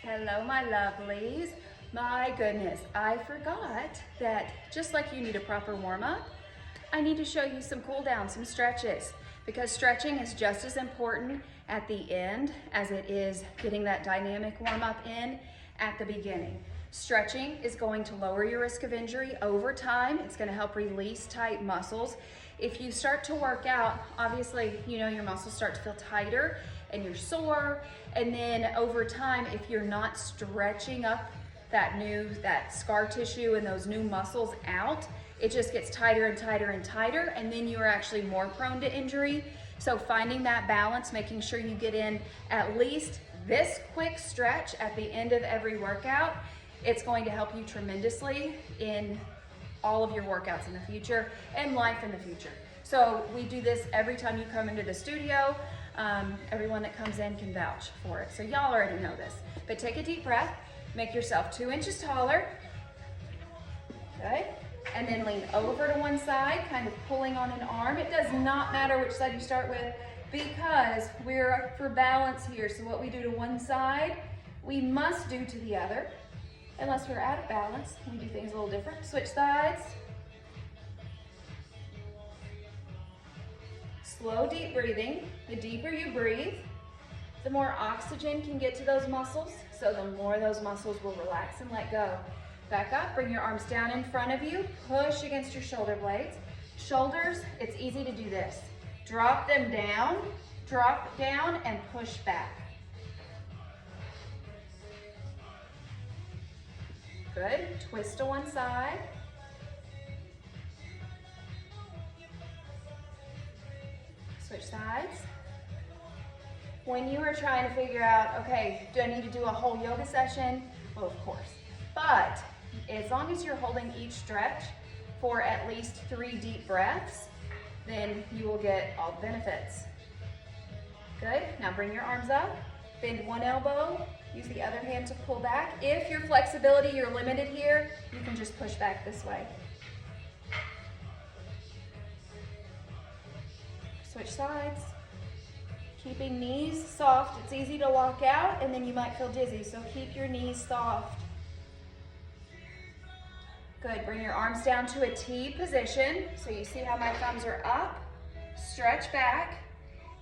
Hello, my lovelies. My goodness, I forgot that just like you need a proper warm-up, I need to show you some cool down, some stretches, because stretching is just as important at the end as it is getting that dynamic warm-up in at the beginning. Stretching is going to lower your risk of injury over time. It's going to help release tight muscles. If you start to work out, obviously, you know, your muscles start to feel tighter and you're sore. And then over time, if you're not stretching up that scar tissue and those new muscles out, it just gets tighter and tighter and tighter, and then you are actually more prone to injury. So finding that balance, making sure you get in at least this quick stretch at the end of every workout, it's going to help you tremendously in all of your workouts in the future and life in the future. So we do this every time you come into the studio. Everyone that comes in can vouch for it. So y'all already know this. But take a deep breath, make yourself 2 inches taller. Okay? And then lean over to one side, kind of pulling on an arm. It does not matter which side you start with because we're for balance here. So what we do to one side, we must do to the other. Unless we're out of balance, we do things a little different. Switch sides. Slow, deep breathing. The deeper you breathe, the more oxygen can get to those muscles, so the more those muscles will relax and let go. Back up, bring your arms down in front of you, push against your shoulder blades. Shoulders, it's easy to do this. Drop them down, drop down, and push back. Good, twist to one side. Switch sides. When you are trying to figure out, okay, do I need to do a whole yoga session? Well, of course. But as long as you're holding each stretch for at least 3 deep breaths, then you will get all the benefits. Good, now bring your arms up, bend one elbow, use the other hand to pull back. If your flexibility, you're limited here, you can just push back this way. Switch sides. Keeping knees soft. It's easy to lock out and then you might feel dizzy, so keep your knees soft. Good, bring your arms down to a T position. So you see how my thumbs are up, stretch back.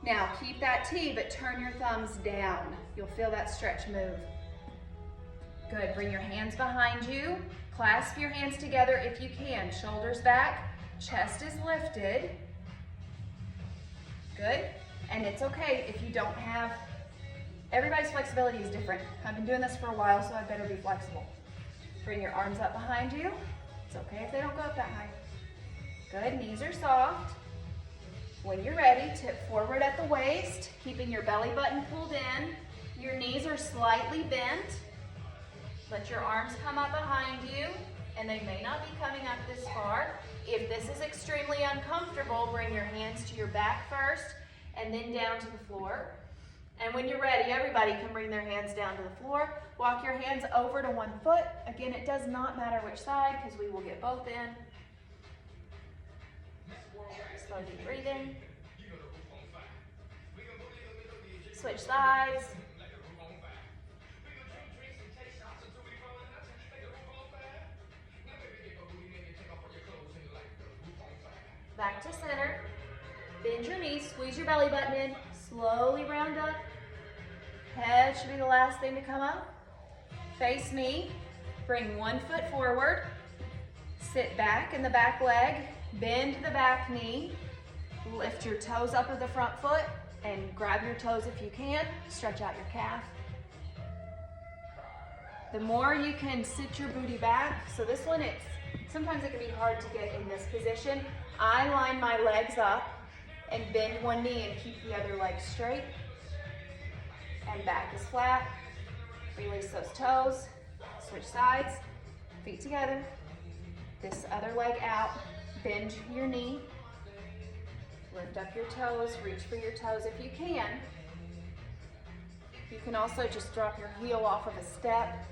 Now keep that T, but turn your thumbs down. You'll feel that stretch move. Good, bring your hands behind you. Clasp your hands together if you can. Shoulders back, chest is lifted. Good, and it's okay if you don't have, everybody's flexibility is different. I've been doing this for a while, so I better be flexible. Bring your arms up behind you. It's okay if they don't go up that high. Good, knees are soft. When you're ready, tip forward at the waist, keeping your belly button pulled in. Your knees are slightly bent. Let your arms come up behind you, and they may not be coming up this far. If this is extremely uncomfortable, bring your hands to your back first, and then down to the floor. And when you're ready, everybody can bring their hands down to the floor. Walk your hands over to one foot. Again, it does not matter which side because we will get both in. Slow, deep breathing. Switch sides. Back to center. Bend your knees, squeeze your belly button in, slowly round up. Head should be the last thing to come up. Face me, bring one foot forward. Sit back in the back leg, bend the back knee. Lift your toes up of the front foot and grab your toes if you can. Stretch out your calf. The more you can sit your booty back, so this one, sometimes it can be hard to get in this position. I line my legs up and bend one knee and keep the other leg straight. And back is flat. Release those toes. Switch sides. Feet together. This other leg out. Bend your knee. Lift up your toes. Reach for your toes if you can. You can also just drop your heel off of a step.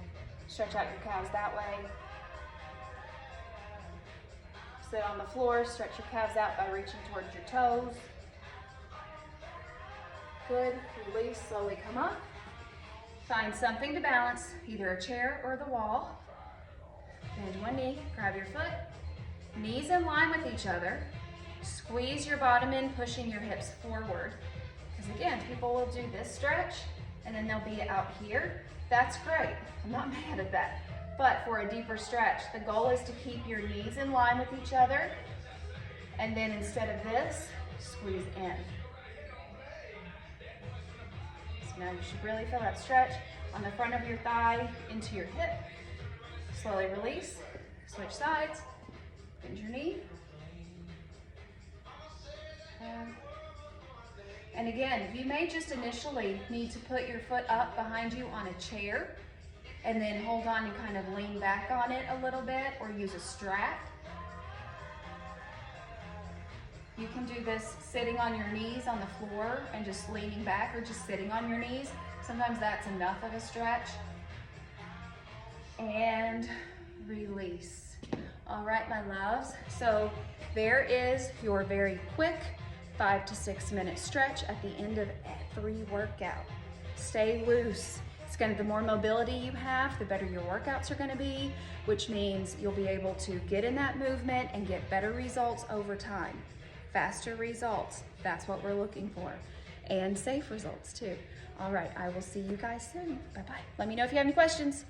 Stretch out your calves that way. Sit on the floor, stretch your calves out by reaching towards your toes. Good, release, slowly come up. Find something to balance, either a chair or the wall. Bend one knee, grab your foot, knees in line with each other. Squeeze your bottom in, pushing your hips forward. Because again, people will do this stretch and then they'll be out here. That's great, I'm not mad at that. But for a deeper stretch, the goal is to keep your knees in line with each other. And then instead of this, squeeze in. So now you should really feel that stretch on the front of your thigh into your hip. Slowly release, switch sides, bend your knee. And again, you may just initially need to put your foot up behind you on a chair and then hold on and kind of lean back on it a little bit or use a strap. You can do this sitting on your knees on the floor and just leaning back, or just sitting on your knees. Sometimes that's enough of a stretch. And release. All right, my loves. So there is your very quick 5 to 6 minute stretch at the end of every workout. Stay loose. It's going to, the more mobility you have, the better your workouts are going to be, which means you'll be able to get in that movement and get better results over time. Faster results, that's what we're looking for. And safe results too. All right, I will see you guys soon. Bye-bye. Let me know if you have any questions.